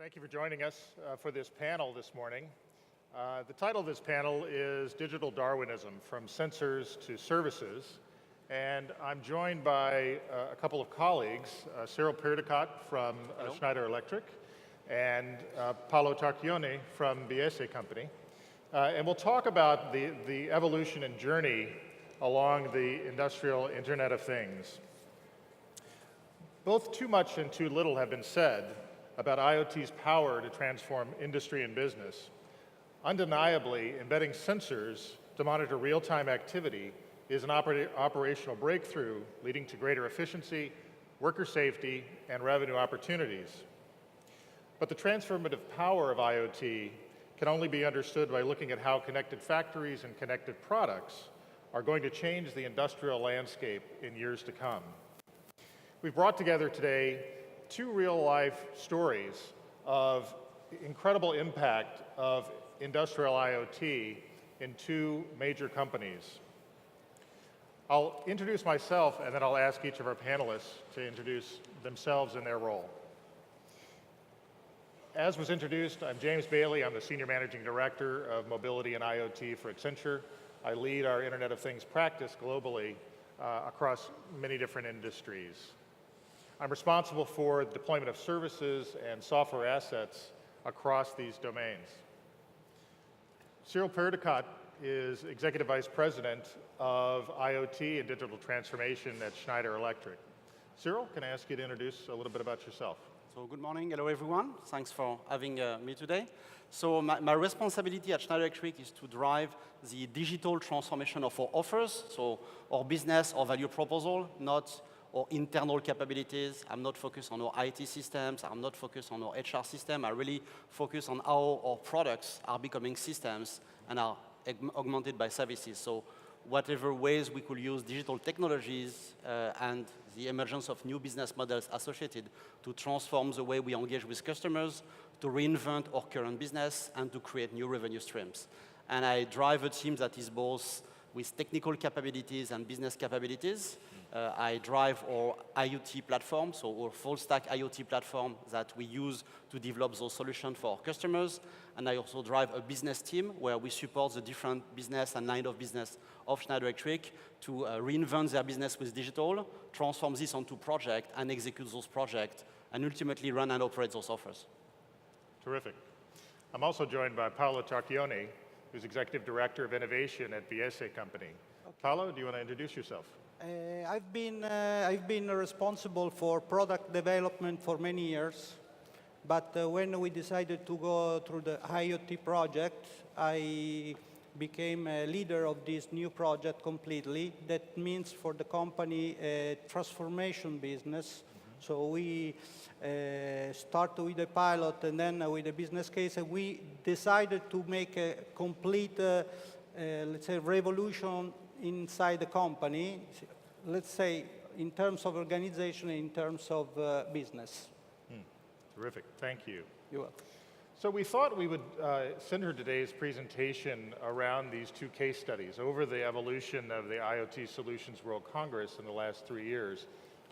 Thank you for joining us for this panel this morning. The title of this panel is Digital Darwinism, From Sensors to Services. And I'm joined by a couple of colleagues, Cyril Perdicott from Schneider Electric and Paolo Tarchioni from Biese Company. And we'll talk about the evolution and journey along the industrial Internet of Things. Both too much and too little have been said about IoT's power to transform industry and business. Undeniably, embedding sensors to monitor real-time activity is an operational breakthrough leading to greater efficiency, worker safety, and revenue opportunities. But the transformative power of IoT can only be understood by looking at how connected factories and connected products are going to change the industrial landscape in years to come. We've brought together today two real-life stories of incredible impact of industrial IoT in two major companies. I'll introduce myself, and then I'll ask each of our panelists to introduce themselves and their role. As was introduced, I'm James Bailey. I'm the Senior Managing Director of Mobility and IoT for Accenture. I lead our Internet of Things practice globally across many different industries. I'm responsible for the deployment of services and software assets across these domains. Cyril Perdicott is Executive Vice President of IoT and Digital Transformation at Schneider Electric. Cyril, can I ask you to introduce a little bit about yourself? So good morning, hello everyone. Thanks for having me today. So my responsibility at Schneider Electric is to drive the digital transformation of our offers, so our business, our value proposal, not our internal capabilities. I'm not focused on our IT systems. I'm not focused on our HR system. I really focus on how our products are becoming systems and are augmented by services. So whatever ways we could use digital technologies and the emergence of new business models associated to transform the way we engage with customers, to reinvent our current business, and to create new revenue streams. And I drive a team that is both with technical capabilities and business capabilities. I drive our IoT platform, so our full-stack IoT platform that we use to develop those solutions for our customers. And I also drive a business team where we support the different business and line of business of Schneider Electric to reinvent their business with digital, transform this onto projects, and execute those projects, and ultimately run and operate those offers. Terrific. I'm also joined by Paolo Tarchioni, who's Executive Director of Innovation at Biese Company. Okay. Paolo, do you want to introduce yourself? I've been responsible for product development for many years, but when we decided to go through the IoT project, I became a leader of this new project completely. That means for the company a transformation business. So we start with a pilot and then with a business case, and we decided to make a complete, let's say, revolution inside the company, let's say, in terms of organization, in terms of business. Terrific, thank you. You're welcome. So we thought we would center today's presentation around these two case studies over the evolution of the IoT Solutions World Congress in the last 3 years.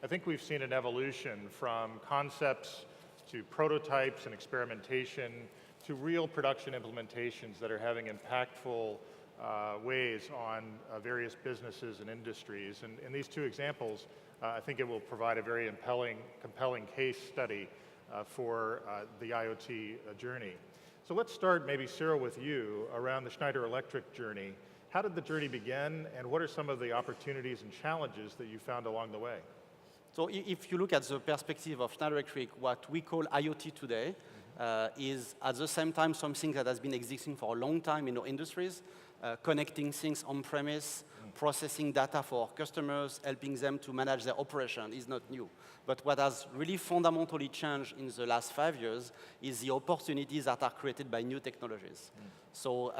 I think we've seen an evolution from concepts to prototypes and experimentation to real production implementations that are having impactful ways on various businesses and industries. And in these two examples, I think it will provide a very compelling case study for the IoT journey. So let's start, maybe Cyril, with you around the Schneider Electric journey. How did the journey begin, and what are some of the opportunities and challenges that you found along the way? So if you look at the perspective of Schneider Electric, what we call IoT today is at the same time something that has been existing for a long time in our industries, connecting things on-premise, processing data for our customers, helping them to manage their operation is not new. But what has really fundamentally changed in the last 5 years is the opportunities that are created by new technologies. So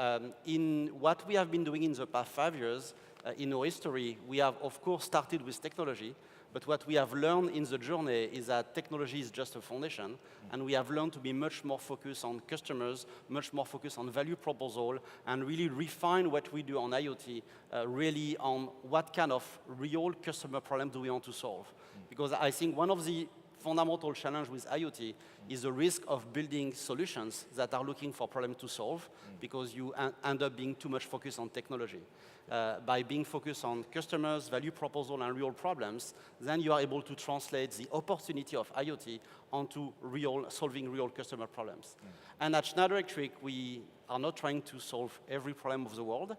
in what we have been doing in the past 5 years, in our history, we have, of course, started with technology. But what we have learned in the journey is that technology is just a foundation, and we have learned to be much more focused on customers, much more focused on value proposal, and really refine what we do on IoT, really on what kind of real customer problem do we want to solve. Because I think one of the fundamental challenge with IoT is the risk of building solutions that are looking for problems to solve because you end up being too much focused on technology. By being focused on customers, value proposal, and real problems, then you are able to translate the opportunity of IoT onto solving real customer problems. And at Schneider Electric, we are not trying to solve every problem of the world.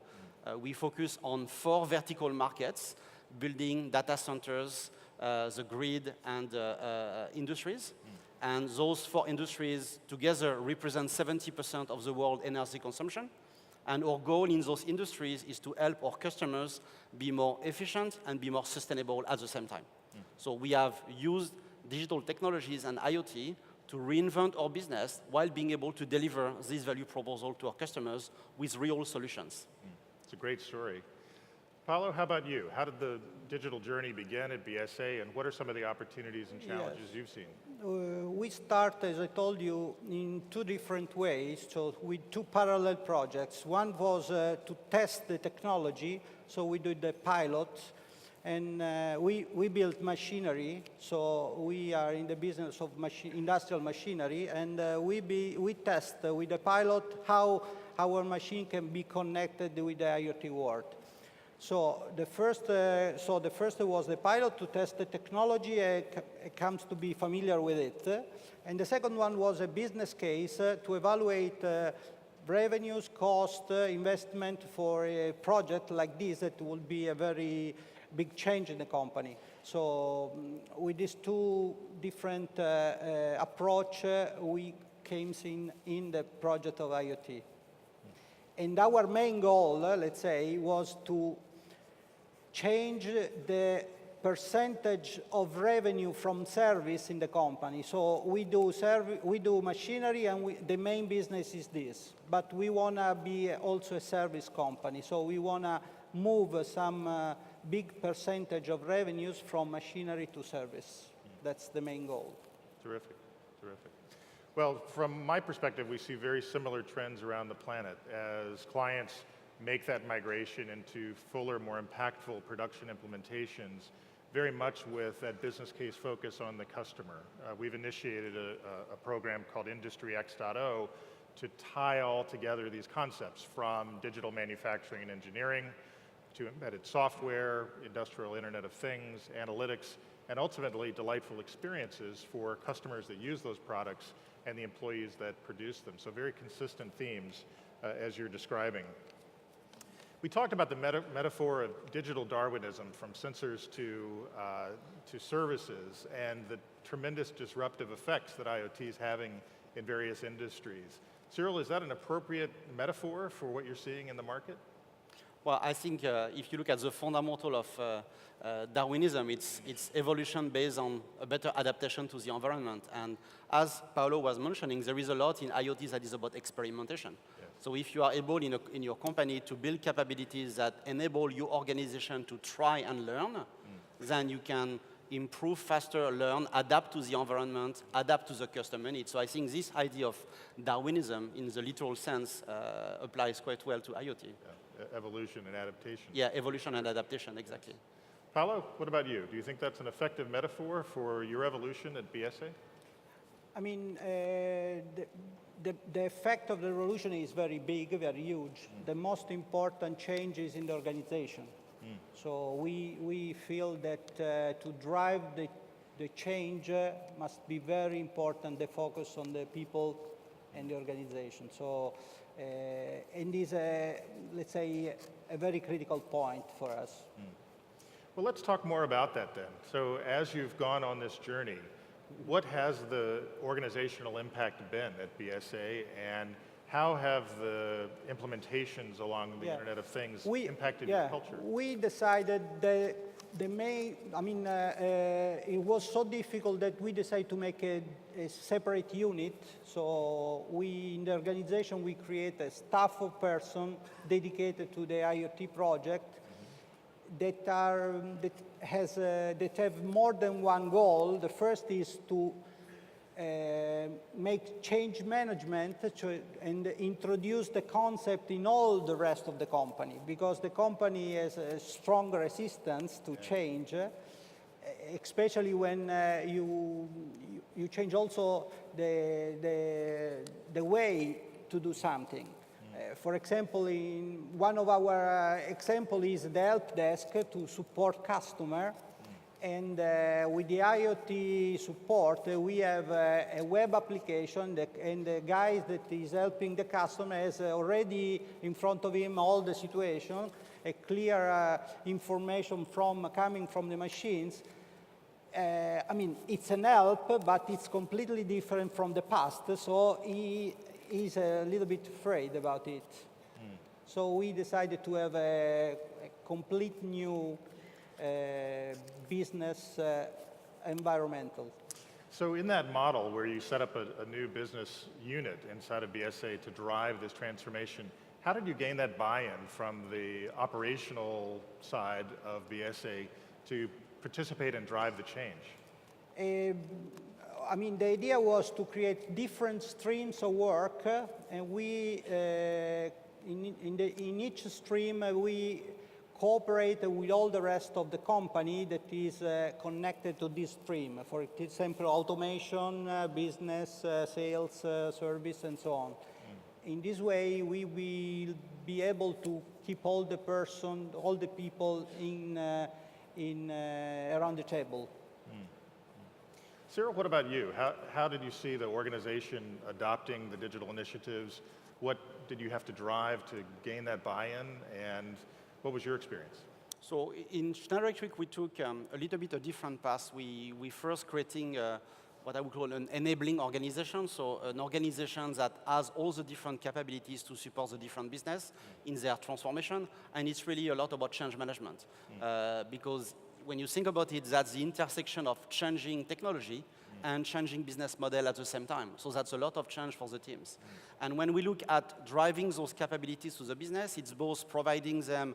We focus on 4 vertical markets, building data centers, the grid, and industries. And those 4 industries together represent 70% of the world energy consumption. And our goal in those industries is to help our customers be more efficient and be more sustainable at the same time. So we have used digital technologies and IoT to reinvent our business while being able to deliver this value proposal to our customers with real solutions. It's a great story. Paolo, how about you? How did the digital journey begin at BSA, and what are some of the opportunities and challenges you've seen? We start, as I told you, in 2 different ways, so with 2 parallel projects. One was to test the technology, so we did the pilot, and we built machinery, so we are in the business of industrial machinery, and we test with the pilot how our machine can be connected with the IoT world. So the first was the pilot to test the technology, comes to be familiar with it. And the second one was a business case to evaluate revenues, cost, investment for a project like this that will be a very big change in the company. So with these 2 different approach, we came in the project of IoT. And our main goal, let's say, was to change the percentage of revenue from service in the company. So we do machinery, and the main business is this. But we want to be also a service company. So we want to move some big percentage of revenues from machinery to service. That's the main goal. Terrific, terrific. Well, from my perspective, we see very similar trends around the planet as clients make that migration into fuller, more impactful production implementations, very much with that business case focus on the customer. We've initiated a program called Industry X.0 to tie all together these concepts from digital manufacturing and engineering to embedded software, industrial Internet of Things, analytics, and ultimately delightful experiences for customers that use those products and the employees that produce them. So very consistent themes as you're describing. We talked about the metaphor of digital Darwinism, from sensors to services, and the tremendous disruptive effects that IoT is having in various industries. Cyril, is that an appropriate metaphor for what you're seeing in the market? Well, I think if you look at the fundamental of Darwinism, it's evolution based on a better adaptation to the environment. And as Paolo was mentioning, there is a lot in IoT that is about experimentation. Yes. So if you are able in your company to build capabilities that enable your organization to try and learn, then you can improve faster, learn, adapt to the environment, adapt to the customer needs. So I think this idea of Darwinism in the literal sense applies quite well to IoT. Yeah. Evolution and adaptation. Yeah, evolution and adaptation, exactly. Paolo, what about you? Do you think that's an effective metaphor for your evolution at BSA? I mean, the effect of the revolution is very big, very huge. The most important change is in the organization. So we feel that to drive the change must be very important, the focus on the people and the organization. So, and is, let's say, a very critical point for us. Well, let's talk more about that then. So as you've gone on this journey, what has the organizational impact been at BSA, and how have the implementations along the Internet of Things impacted your culture? We decided that the main, I mean, it was so difficult that we decided to make a separate unit. So in the organization, we create a staff of person dedicated to the IoT project that have more than one goal. The first is to make change management and introduce the concept in all the rest of the company, because the company has a strong resistance to change. especially when you change also the way to do something. For example, in one of our example is the help desk to support customer. And with the IoT support, we have a web application, and the guy that is helping the customer has already in front of him all the situation, a clear information coming from the machines. I mean, it's an help, but it's completely different from the past, so he is a little bit afraid about it. So we decided to have a complete new business environmental. So in that model where you set up a new business unit inside of BSA to drive this transformation, how did you gain that buy-in from the operational side of BSA to participate and drive the change? I mean, the idea was to create different streams of work, and we, in each stream, we cooperate with all the rest of the company that is connected to this stream. For example, automation, business, sales, service, and so on. In this way, we will be able to keep all the people around the table. Cyril, what about you? How did you see the organization adopting the digital initiatives? What did you have to drive to gain that buy-in, and what was your experience? So in Schneider Electric, we took a little bit a different path. We first creating what I would call an enabling organization, so an organization that has all the different capabilities to support the different business in their transformation, and it's really a lot about change management. Because when you think about it, that's the intersection of changing technology and changing business model at the same time. So that's a lot of change for the teams. And when we look at driving those capabilities to the business, it's both providing them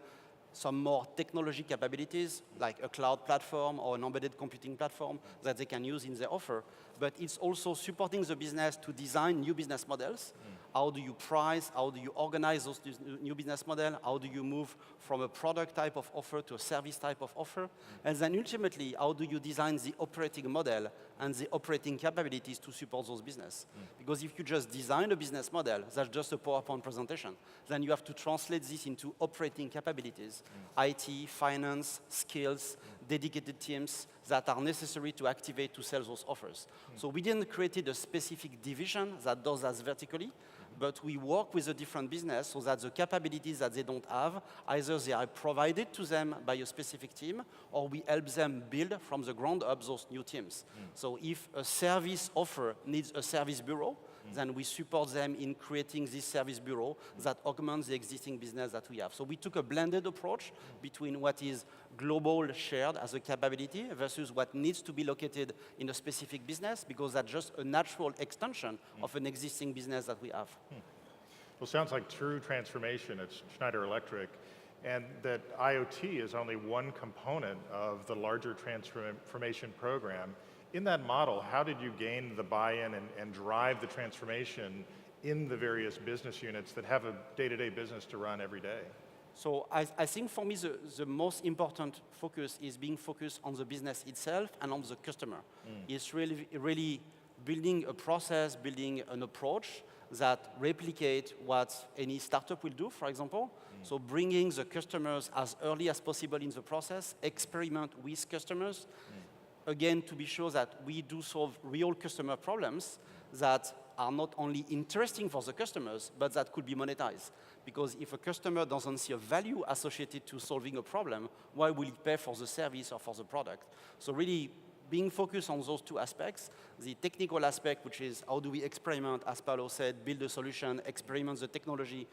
some more technology capabilities, like a cloud platform or an embedded computing platform that they can use in their offer. But it's also supporting the business to design new business models. How do you price? How do you organize those new business models? How do you move from a product type of offer to a service type of offer? And then ultimately, how do you design the operating model and the operating capabilities to support those business? Because if you just design a business model, that's just a PowerPoint presentation. Then you have to translate this into operating capabilities, IT, finance, skills, dedicated teams that are necessary to activate to sell those offers. So we didn't create a specific division that does that vertically, but we work with a different business so that the capabilities that they don't have, either they are provided to them by a specific team, or we help them build from the ground up those new teams. So if a service offer needs a service bureau, then we support them in creating this service bureau that augments the existing business that we have. So we took a blended approach between what is global shared as a capability versus what needs to be located in a specific business, because that's just a natural extension of an existing business that we have. Well, sounds like true transformation at Schneider Electric, and that IoT is only one component of the larger transformation program. In that model, how did you gain the buy-in and drive the transformation in the various business units that have a day-to-day business to run every day? So I think for me, the most important focus is being focused on the business itself and on the customer. It's really building a process, building an approach that replicate what any startup will do, for example. So bringing the customers as early as possible in the process, experiment with customers, again, to be sure that we do solve real customer problems that are not only interesting for the customers, but that could be monetized. Because if a customer doesn't see a value associated to solving a problem, why will he pay for the service or for the product? So really being focused on those two aspects, the technical aspect, which is how do we experiment, as Paolo said, build a solution, experiment the technology,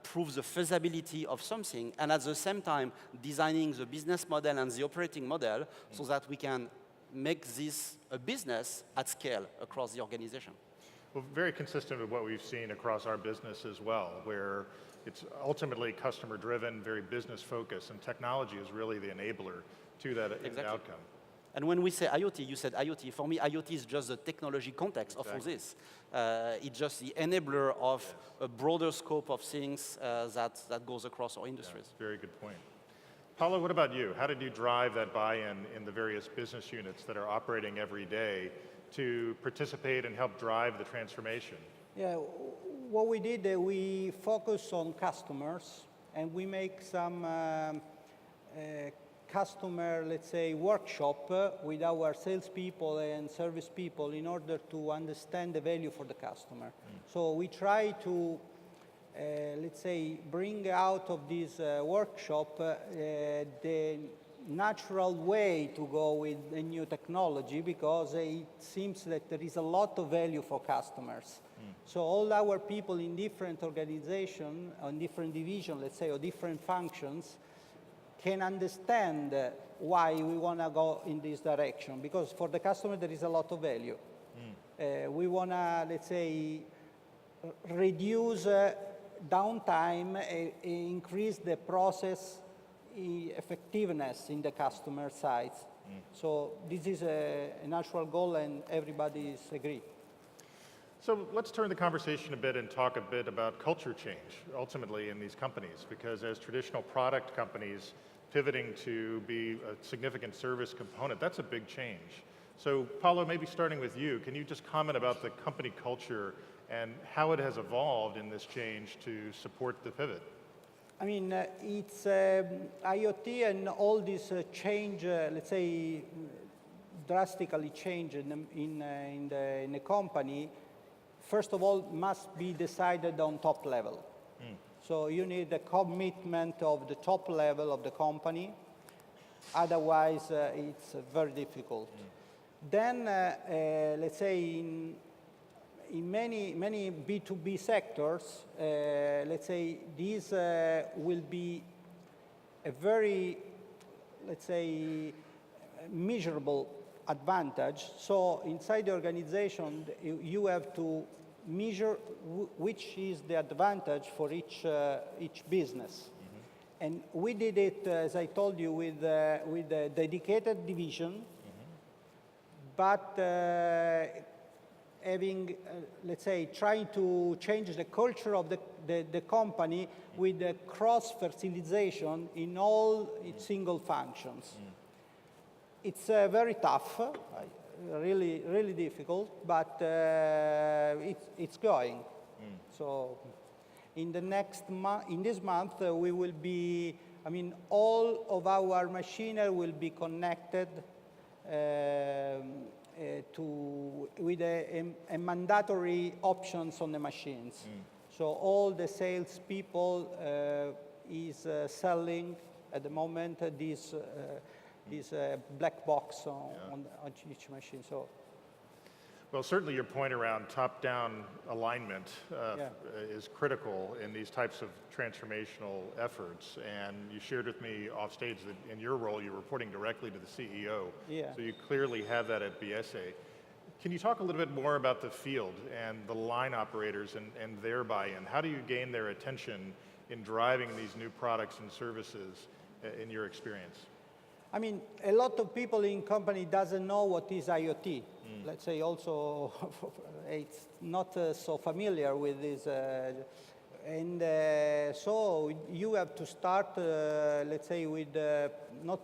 prove the feasibility of something, and at the same time, designing the business model and the operating model so that we can make this a business at scale across the organization. Well, very consistent with what we've seen across our business as well, where it's ultimately customer-driven, very business-focused, and technology is really the enabler to that outcome. And when we say IoT, you said IoT. For me, IoT is just the technology context of all this. It's just the enabler of a broader scope of things that goes across our industries. Yeah, very good point. Paulo, what about you? How did you drive that buy-in in the various business units that are operating every day to participate and help drive the transformation? Yeah, what we did, we focus on customers, and we make some customer, let's say, workshop with our salespeople and service people in order to understand the value for the customer. So we try to, let's say, bring out of this workshop the natural way to go with the new technology, because it seems that there is a lot of value for customers. So all our people in different organizations, on different divisions, let's say, or different functions, can understand why we want to go in this direction, because for the customer there is a lot of value. We want to, let's say, reduce downtime, increase the process effectiveness in the customer sides. So this is a natural goal, and everybody is agree. So let's turn the conversation a bit and talk a bit about culture change, ultimately, in these companies, because as traditional product companies pivoting to be a significant service component, that's a big change. So Paulo, maybe starting with you, can you just comment about the company culture and how it has evolved in this change to support the pivot? I mean, it's IoT and all this change, let's say, drastically change in the company. First of all, must be decided on top level. So you need the commitment of the top level of the company. Otherwise, it's very difficult. Then, let's say, in many B2B sectors, let's say, this will be a very, let's say, measurable advantage. So inside the organization, you have to measure which is the advantage for each business. And we did it, as I told you, with a dedicated division, but having, let's say, trying to change the culture of the company with the cross-fertilization in all its single functions. It's very tough, really difficult, but it's going. So in the in this month, we will be, I mean, all of our machinery will be connected with a mandatory options on the machines. So all the sales people is selling at the moment this black box on each machine. So, well, certainly your point around top-down alignment is critical in these types of transformational efforts. And you shared with me off stage that in your role, you're reporting directly to the CEO. Yeah. So you clearly have that at BSA. Can you talk a little bit more about the field and the line operators and their buy-in? How do you gain their attention in driving these new products and services in your experience? I mean, a lot of people in company doesn't know what is IoT. Let's say also it's not so familiar with this. So you have to start, let's say, with not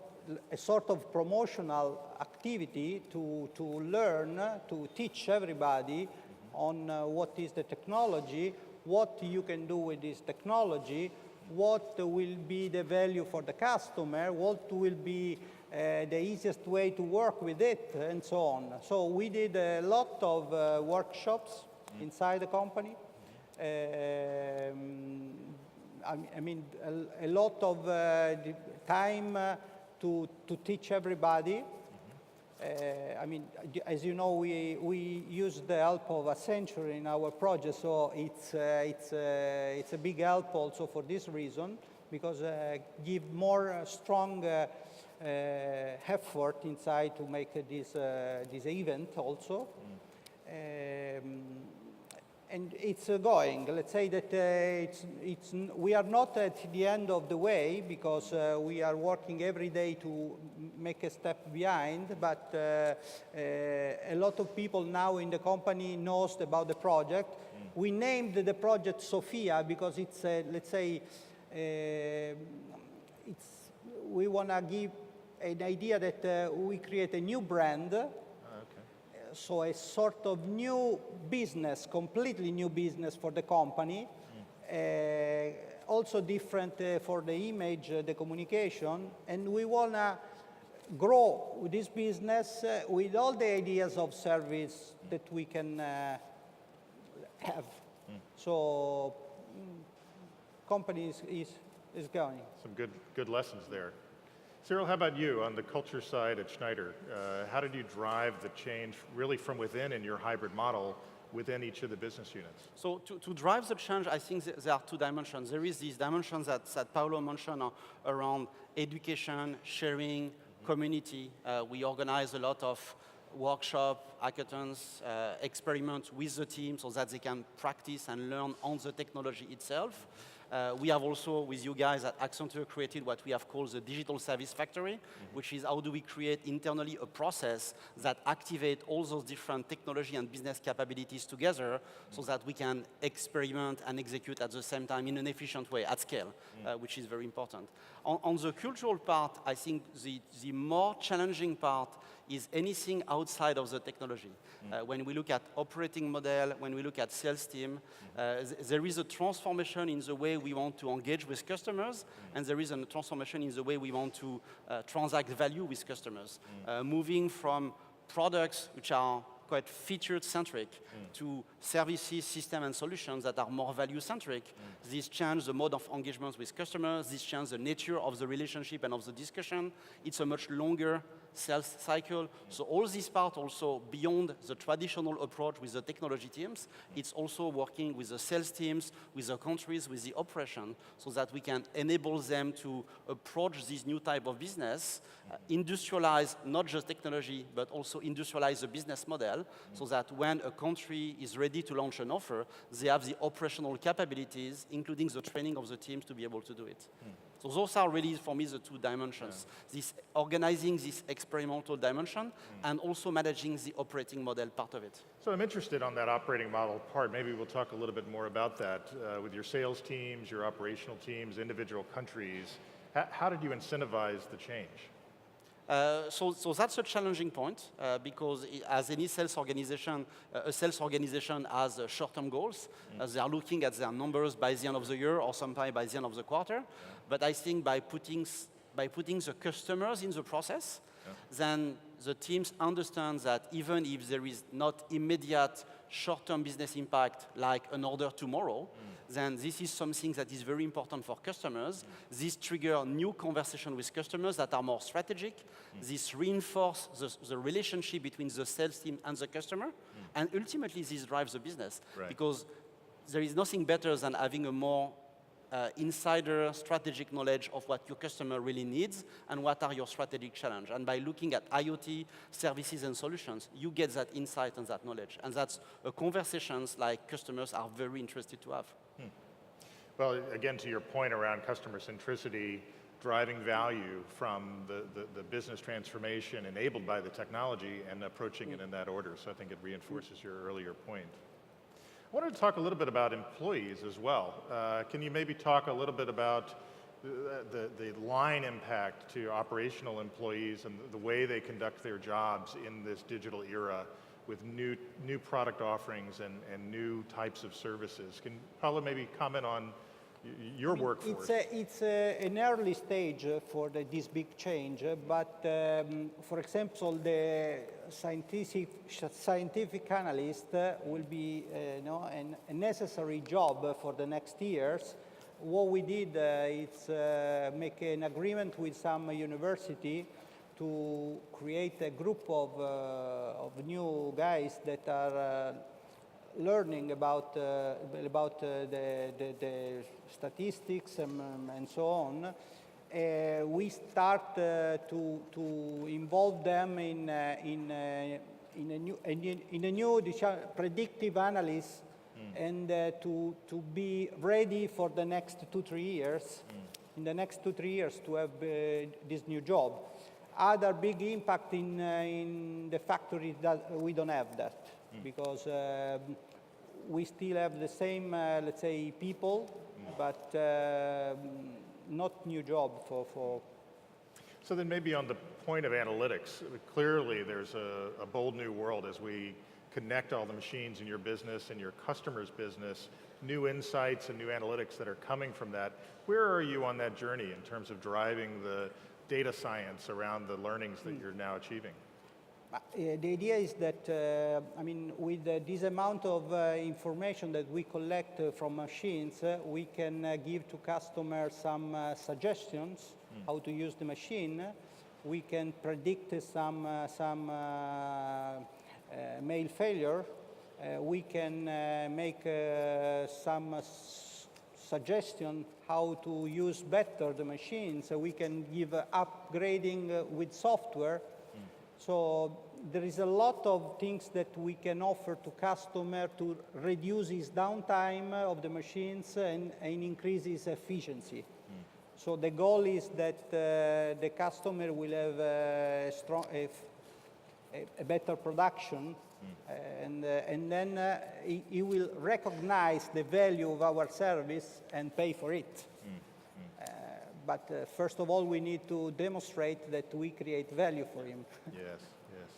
a sort of promotional activity to learn, to teach everybody on what is the technology, what you can do with this technology, what will be the value for the customer, what will be the easiest way to work with it, and so on. So we did a lot of workshops inside the company. I mean, a lot of time to teach everybody. I mean, as you know, we use the help of Accenture in our project, so it's a big help also for this reason, because give more strong effort inside to make this event also. And it's going. Let's say that we are not at the end of the way, because we are working every day to make a step behind, but a lot of people now in the company knows about the project. We named the project Sophia because it's, let's say, we want to give an idea that we create a new brand, so a sort of new business, completely new business for the company, also different for the image, the communication, and we want to grow with this business with all the ideas of service that we can have. So company is going. Some good lessons there. Cyril, how about you on the culture side at Schneider? How did you drive the change really from within in your hybrid model within each of the business units? So to drive the change, I think there are two dimensions. There is these dimensions that Paolo mentioned around education, sharing, community. We organize a lot of workshop, hackathons, experiments with the team so that they can practice and learn on the technology itself. We have also, with you guys at Accenture, created what we have called the Digital Service Factory, which is how do we create internally a process that activate all those different technology and business capabilities together so that we can experiment and execute at the same time in an efficient way at scale, which is very important. On the cultural part, I think the more challenging part is anything outside of the technology. When we look at operating model, when we look at sales team, there is a transformation in the way we want to engage with customers, and there is a transformation in the way we want to transact value with customers. Moving from products which are quite feature-centric to services, system, and solutions that are more value-centric. This changes the mode of engagement with customers. This changes the nature of the relationship and of the discussion. It's a much longer sales cycle. So all this part also beyond the traditional approach with the technology teams, it's also working with the sales teams, with the countries, with the operation, so that we can enable them to approach this new type of business, industrialize not just technology, but also industrialize the business model, so that when a country is ready to launch an offer, they have the operational capabilities, including the training of the teams to be able to do it. So those are really, for me, the two dimensions. This organizing this experimental dimension and also managing the operating model part of it. So I'm interested on that operating model part. Maybe we'll talk a little bit more about that with your sales teams, your operational teams, individual countries. How did you incentivize the change? So that's a challenging point because as any sales organization, a sales organization has short-term goals. They are looking at their numbers by the end of the year or sometimes by the end of the quarter. But I think by putting the customers in the process, then the teams understand that even if there is not immediate short-term business impact like an order tomorrow, then this is something that is very important for customers. This triggers new conversation with customers that are more strategic. This reinforces the relationship between the sales team and the customer. And ultimately, this drives the business. Because there is nothing better than having a more insider strategic knowledge of what your customer really needs and what are your strategic challenge. And by looking at IoT services and solutions, you get that insight and that knowledge. And that's conversations like customers are very interested to have. Well, again, to your point around customer centricity, driving value from the business transformation enabled by the technology and approaching it in that order. So I think it reinforces your earlier point. I wanted to talk a little bit about employees as well. Can you maybe talk a little bit about the line impact to operational employees and the way they conduct their jobs in this digital era with new product offerings and new types of services? Can Paolo maybe comment on your workforce? It's an early stage for this big change, but for example, the scientific analyst will be a necessary job for the next years. What we did is make an agreement with some university to create a group of new guys that are learning about the statistics and so on. We start to involve them in a new predictive analysis and to be ready for the next 2-3 years. In the next 2-3 years to have this new job. Other big impact in the factory that we don't have that because we still have the same, let's say, people, but not new job for So then maybe on the point of analytics, clearly there's a bold new world as we connect all the machines in your business and your customer's business, new insights and new analytics that are coming from that. Where are you on that journey in terms of driving the data science around the learnings that you're now achieving? The idea is that, I mean, with this amount of information that we collect from machines, we can give to customers some suggestions how to use the machine. We can predict some mail failure. We can make some suggestion how to use better the machine. So we can give upgrading with software. So there is a lot of things that we can offer to customer to reduce his downtime of the machines and increase his efficiency. So the goal is that the customer will have a better production, and then he will recognize the value of our service and pay for it. But first of all, we need to demonstrate that we create value for him. Yes, yes.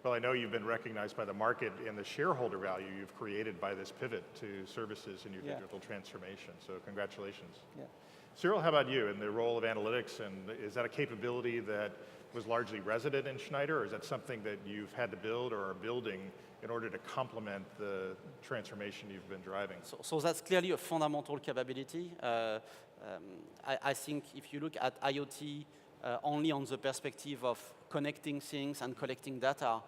Well, I know you've been recognized by the market in the shareholder value you've created by this pivot to services in your digital transformation. So congratulations. Yeah. Cyril, how about you in the role of analytics? And is that a capability that was largely resident in Schneider, or is that something that you've had to build or are building in order to complement the transformation you've been driving? So that's clearly a fundamental capability. I think if you look at IoT only on the perspective of connecting things and collecting data,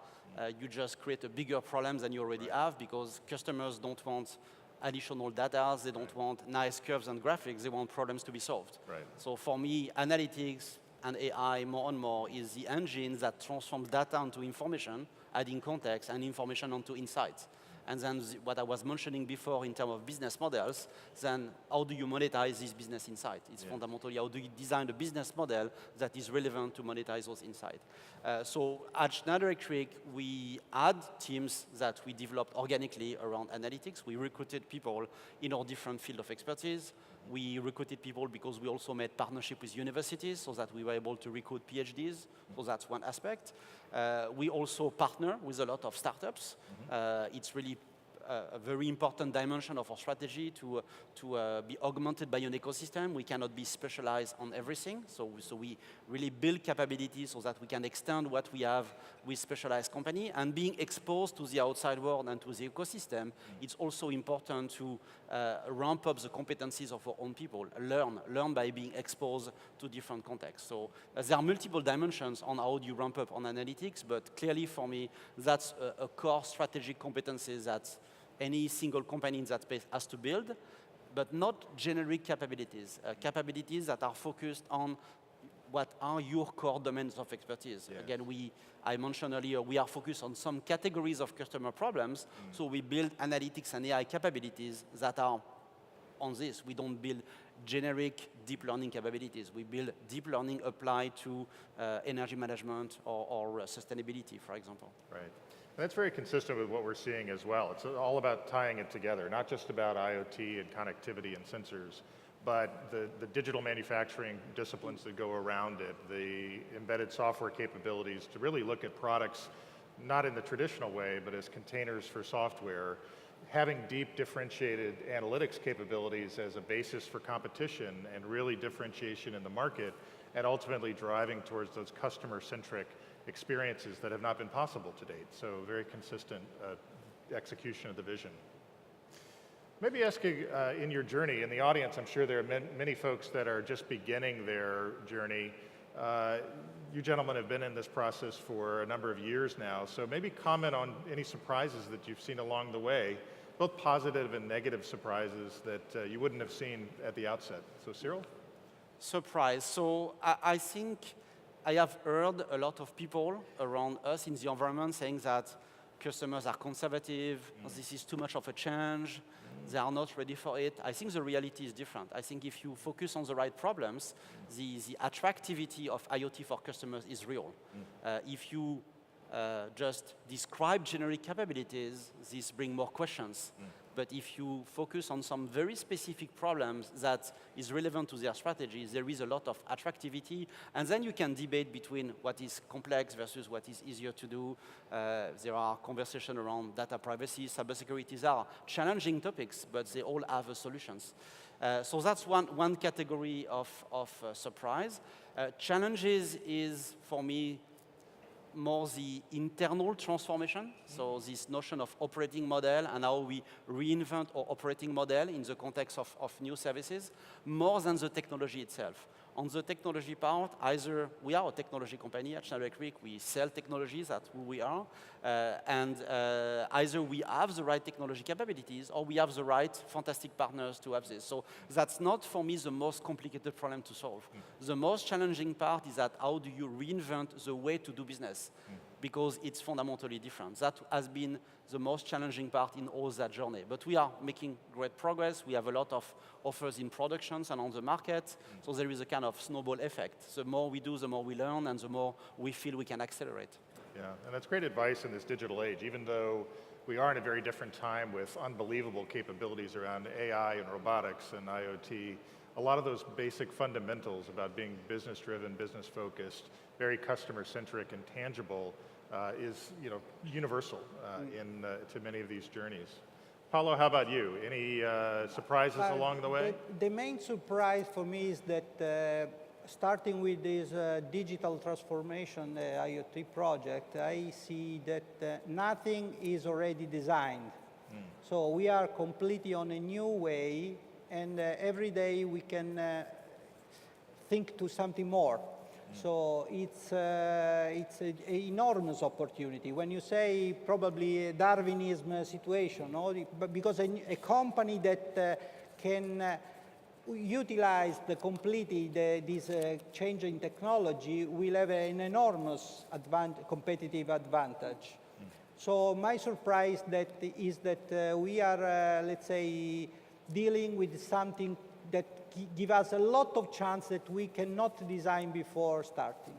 you just create a bigger problem than you already have, because customers don't want additional data, they don't want nice curves and graphics, they want problems to be solved. Right. So for me, analytics and AI more and more is the engine that transforms data into information, adding context and information onto insights. And then what I was mentioning before in terms of business models, then how do you monetize this business insight? It's fundamentally how do you design a business model that is relevant to monetize those insights. So at Schneider Electric, we had teams that we developed organically around analytics. We recruited people in our different field of expertise. We recruited people because we also made partnership with universities so that we were able to recruit PhDs. So that's one aspect. We also partner with a lot of startups. It's really a very important dimension of our strategy to be augmented by an ecosystem. We cannot be specialized on everything. So we really build capabilities so that we can extend what we have with specialized company. And being exposed to the outside world and to the ecosystem, it's also important to ramp up the competencies of our own people, learn by being exposed to different contexts. So there are multiple dimensions on how you ramp up on analytics, but clearly for me, that's a core strategic competencies that any single company in that space has to build, but not generic capabilities. Capabilities that are focused on what are your core domains of expertise. Yes. Again, I mentioned earlier, we are focused on some categories of customer problems, so we build analytics and AI capabilities that are on this. We don't build generic deep learning capabilities. We build deep learning applied to energy management or sustainability, for example. Right. That's very consistent with what we're seeing as well. It's all about tying it together, not just about IoT and connectivity and sensors, but the digital manufacturing disciplines that go around it, the embedded software capabilities to really look at products not in the traditional way, but as containers for software, having deep differentiated analytics capabilities as a basis for competition and really differentiation in the market, and ultimately driving towards those customer-centric experiences that have not been possible to date. So very consistent execution of the vision. Maybe asking in your journey, in the audience, I'm sure there are many folks that are just beginning their journey. You gentlemen have been in this process for a number of years now, so maybe comment on any surprises that you've seen along the way, both positive and negative surprises that you wouldn't have seen at the outset. So Cyril? Surprise. So I think I have heard a lot of people around us in the environment saying that customers are conservative, this is too much of a change, they are not ready for it. I think the reality is different. I think if you focus on the right problems, the attractivity of IoT for customers is real. If you just describe generic capabilities, this brings more questions But if you focus on some very specific problems that is relevant to their strategies, there is a lot of attractivity. And then you can debate between what is complex versus what is easier to do. There are conversations around data privacy, cybersecurity. Are challenging topics, but they all have solutions. So that's one category of surprise. Challenges is, for me, more the internal transformation, so this notion of operating model and how we reinvent our operating model in the context of new services, more than the technology itself. On the technology part, either we are a technology company at Schneider Electric, we sell technologies, that's who we are, and either we have the right technology capabilities or we have the right fantastic partners to have this. So that's not, for me, the most complicated problem to solve. The most challenging part is that how do you reinvent the way to do business? Because it's fundamentally different. That has been the most challenging part in all that journey. But we are making great progress. We have a lot of offers in productions and on the market. So there is a kind of snowball effect. The more we do, the more we learn, and the more we feel we can accelerate. Yeah, and that's great advice in this digital age, even though we are in a very different time with unbelievable capabilities around AI and robotics and IoT. A lot of those basic fundamentals about being business-driven, business-focused, very customer-centric and tangible is, universal to many of these journeys. Paulo, how about you? Any surprises along the way? The main surprise for me is that starting with this digital transformation IoT project, I see that nothing is already designed. So we are completely on a new way, and every day we can think to something more. So it's an enormous opportunity. When you say probably a Darwinism situation, because a company that can utilize completely this change in technology will have an enormous competitive advantage. So my surprise is that we are, let's say, dealing with something that give us a lot of chance that we cannot design before starting.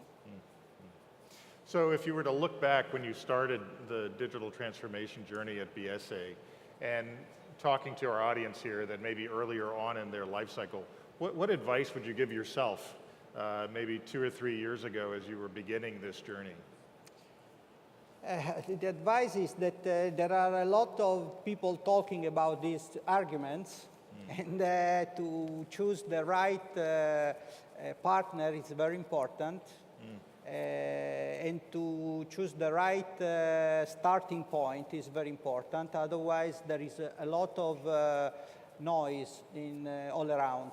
So if you were to look back when you started the digital transformation journey at BSA and talking to our audience here that maybe earlier on in their life cycle, what advice would you give yourself maybe 2 or 3 years ago as you were beginning this journey? The advice is that there are a lot of people talking about these arguments, and to choose the right partner is very important, and to choose the right starting point is very important. Otherwise, there is a lot of noise all around.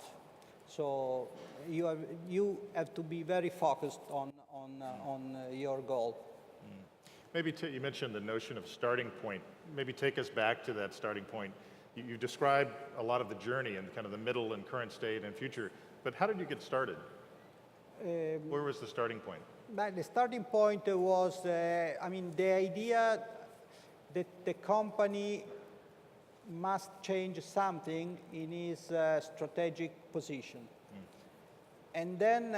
So you have to be very focused on your goal. Maybe you mentioned the notion of starting point. Maybe take us back to that starting point. You described a lot of the journey and kind of the middle and current state and future, but how did you get started? Where was the starting point? The starting point was, the idea that the company must change something in its strategic position. And then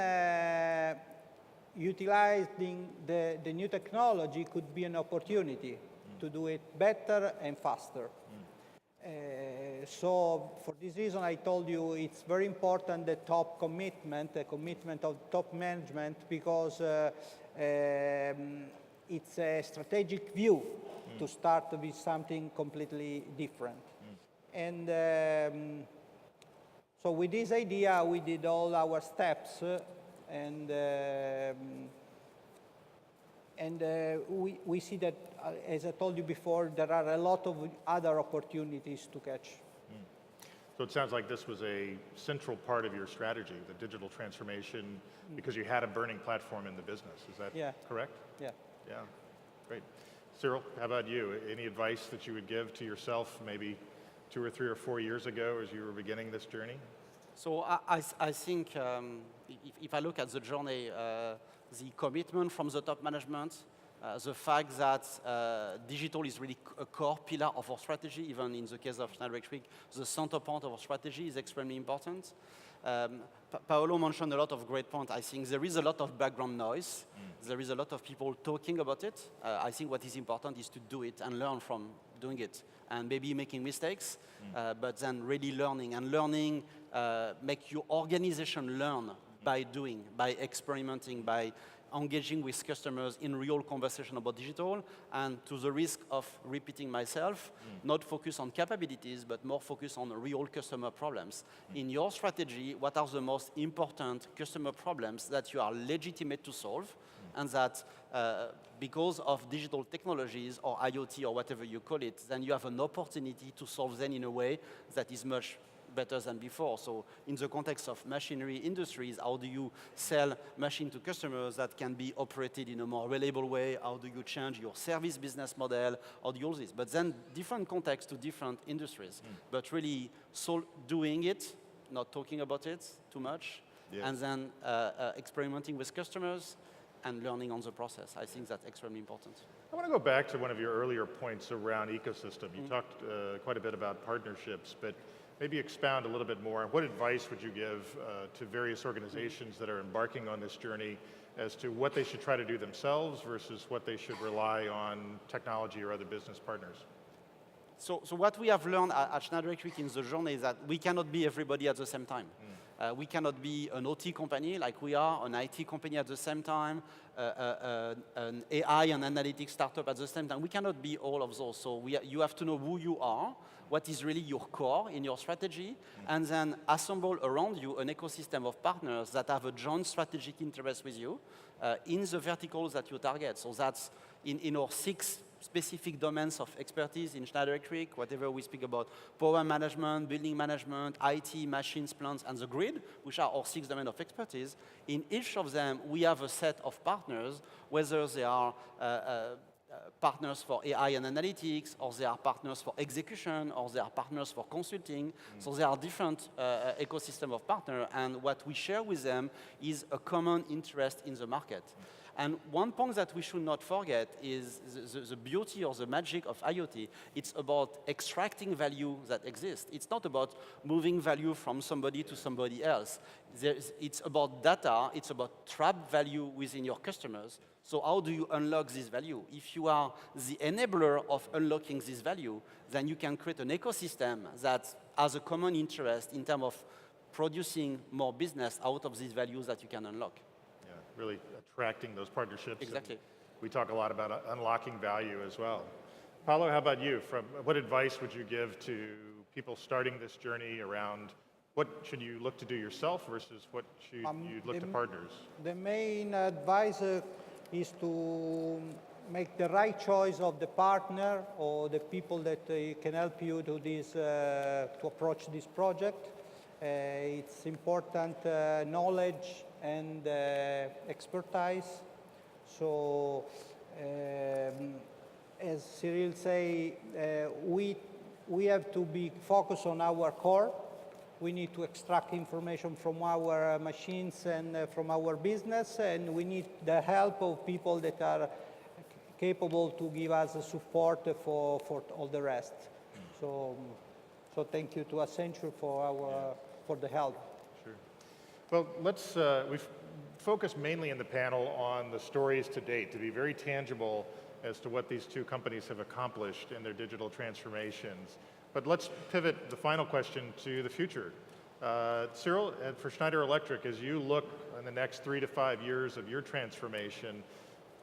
utilizing the new technology could be an opportunity to do it better and faster. So for this reason, I told you it's very important the commitment of top management, because it's a strategic view to start with something completely different. And so with this idea, we did all our steps, and we see that, as I told you before, there are a lot of other opportunities to catch. So it sounds like this was a central part of your strategy, the digital transformation, because you had a burning platform in the business. Is that correct? Yeah. Yeah, great. Cyril, how about you? Any advice that you would give to yourself maybe 2 or 3 or 4 years ago as you were beginning this journey? So I think if I look at the journey, the commitment from the top management, the fact that digital is really a core pillar of our strategy, even in the case of Schneider Electric, the center point of our strategy is extremely important. Paolo mentioned a lot of great points. I think there is a lot of background noise. There is a lot of people talking about it. I think what is important is to do it and learn from doing it and maybe making mistakes, but then really learning. And learning make your organization learn by doing, by experimenting, by engaging with customers in real conversation about digital, and to the risk of repeating myself, not focus on capabilities, but more focus on real customer problems. In your strategy, what are the most important customer problems that you are legitimate to solve, and that because of digital technologies or IoT or whatever you call it, then you have an opportunity to solve them in a way that is much better than before. So in the context of machinery industries, how do you sell machine to customers that can be operated in a more reliable way? How do you change your service business model? How do you all this? But then different context to different industries. But really doing it, not talking about it too much, and then experimenting with customers and learning on the process. I think that's extremely important. I want to go back to one of your earlier points around ecosystem. You talked quite a bit about partnerships, but maybe expound a little bit more. What advice would you give to various organizations that are embarking on this journey as to what they should try to do themselves versus what they should rely on technology or other business partners? So what we have learned at Schneider Electric in the journey is that we cannot be everybody at the same time. We cannot be an OT company like we are, an IT company at the same time, an AI and analytics startup at the same time. We cannot be all of those. So you have to know who you are, what is really your core in your strategy, and then assemble around you an ecosystem of partners that have a joint strategic interest with you in the verticals that you target. So that's in our 6 specific domains of expertise in Schneider Electric, whatever we speak about, power management, building management, IT, machines, plants, and the grid, which are our 6 domains of expertise. In each of them, we have a set of partners, whether they are partners for AI and analytics, or they are partners for execution, or they are partners for consulting. So there are different ecosystem of partners, and what we share with them is a common interest in the market. And one point that we should not forget is the beauty or the magic of IoT. It's about extracting value that exists. It's not about moving value from somebody to somebody else. It's about data. It's about trapped value within your customers. So how do you unlock this value? If you are the enabler of unlocking this value, then you can create an ecosystem that has a common interest in terms of producing more business out of these values that you can unlock. Yeah, really attracting those partnerships. Exactly. We talk a lot about unlocking value as well. Paulo, how about you? What advice would you give to people starting this journey around what should you look to do yourself versus what should you look to partners? The main advice is to make the right choice of the partner or the people that can help you to approach this project. It's important knowledge and expertise. So, as Cyril say, we have to be focused on our core. We need to extract information from our machines and from our business, and we need the help of people that are capable to give us support for all the rest. So thank you to Accenture for the help. Sure. Well, we've focused mainly in the panel on the stories to date, to be very tangible as to what these 2 companies have accomplished in their digital transformations. But let's pivot the final question to the future. Cyril, for Schneider Electric, as you look in the next 3 to 5 years of your transformation,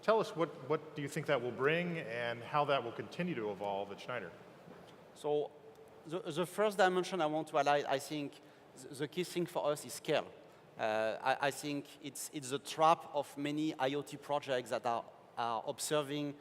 tell us what do you think that will bring and how that will continue to evolve at Schneider? So the first dimension I want to highlight, I think the key thing for us is scale. I think it's the trap of many IoT projects that are observing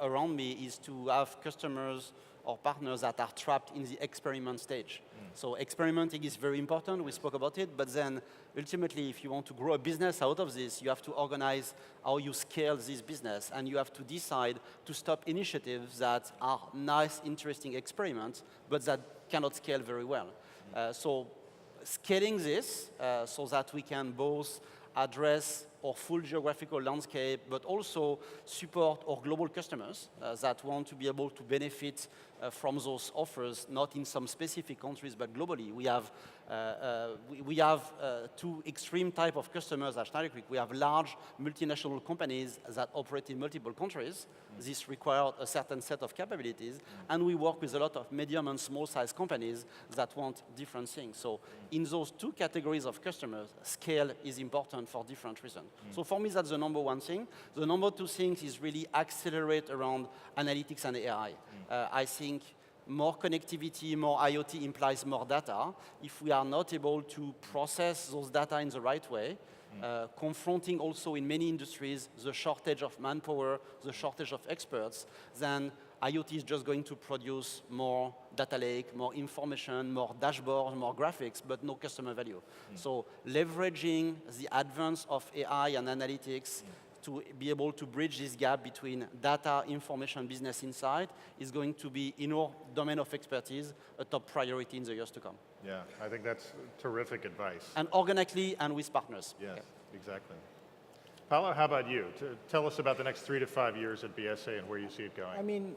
around me is to have customers or partners that are trapped in the experiment stage. So experimenting is very important, we spoke about it, but then ultimately if you want to grow a business out of this, you have to organize how you scale this business, and you have to decide to stop initiatives that are nice, interesting experiments, but that cannot scale very well. So scaling this so that we can both address our full geographical landscape, but also support our global customers that want to be able to benefit from those offers, not in some specific countries, but globally. We have two extreme type of customers at Schneider Electric. We have large multinational companies that operate in multiple countries. This requires a certain set of capabilities. And we work with a lot of medium and small size companies that want different things. So in those two categories of customers, scale is important for different reasons. So for me, that's the number one thing. The number two thing is really accelerate around analytics and AI. I think more connectivity, more IoT implies more data. If we are not able to process those data in the right way, confronting also in many industries the shortage of manpower, the shortage of experts, then IoT is just going to produce more data lake, more information, more dashboards, more graphics, but no customer value. So leveraging the advance of AI and analytics to be able to bridge this gap between data, information, business insight is going to be, in our domain of expertise, a top priority in the years to come. Yeah, I think that's terrific advice. And organically and with partners. Yes, Okay. exactly. Paolo, how about you? Tell us about the next 3 to 5 years at BSA and where you see it going. I mean,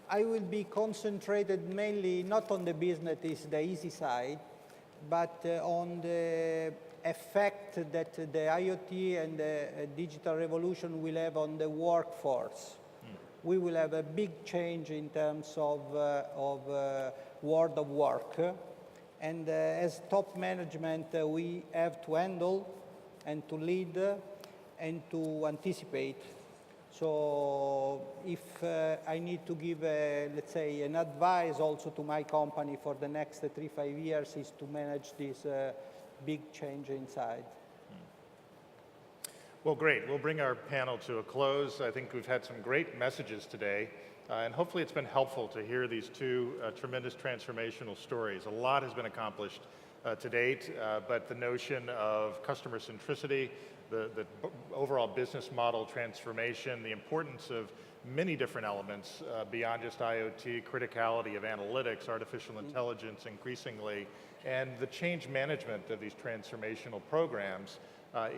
I will be concentrated mainly not on the business, is the easy side, but on the effect that the IoT and the digital revolution will have on the workforce. We will have a big change in terms of world of work. And as top management, we have to handle and to lead and to anticipate. So if I need to give, let's say, an advice also to my company for the next 3-5 years is to manage this big change inside. Well, great. We'll bring our panel to a close. I think we've had some great messages today, and hopefully it's been helpful to hear these two tremendous transformational stories. A lot has been accomplished to date, but the notion of customer centricity, the overall business model transformation, the importance of many different elements beyond just IoT, criticality of analytics, artificial intelligence increasingly, and the change management of these transformational programs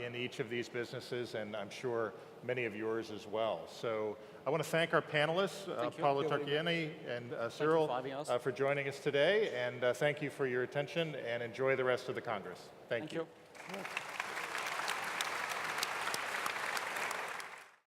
in each of these businesses, and I'm sure many of yours as well. So I want to thank our panelists, Paolo Tarchieni and Cyril, for joining us today, and thank you for your attention, and enjoy the rest of the Congress. Thank you. Thank you.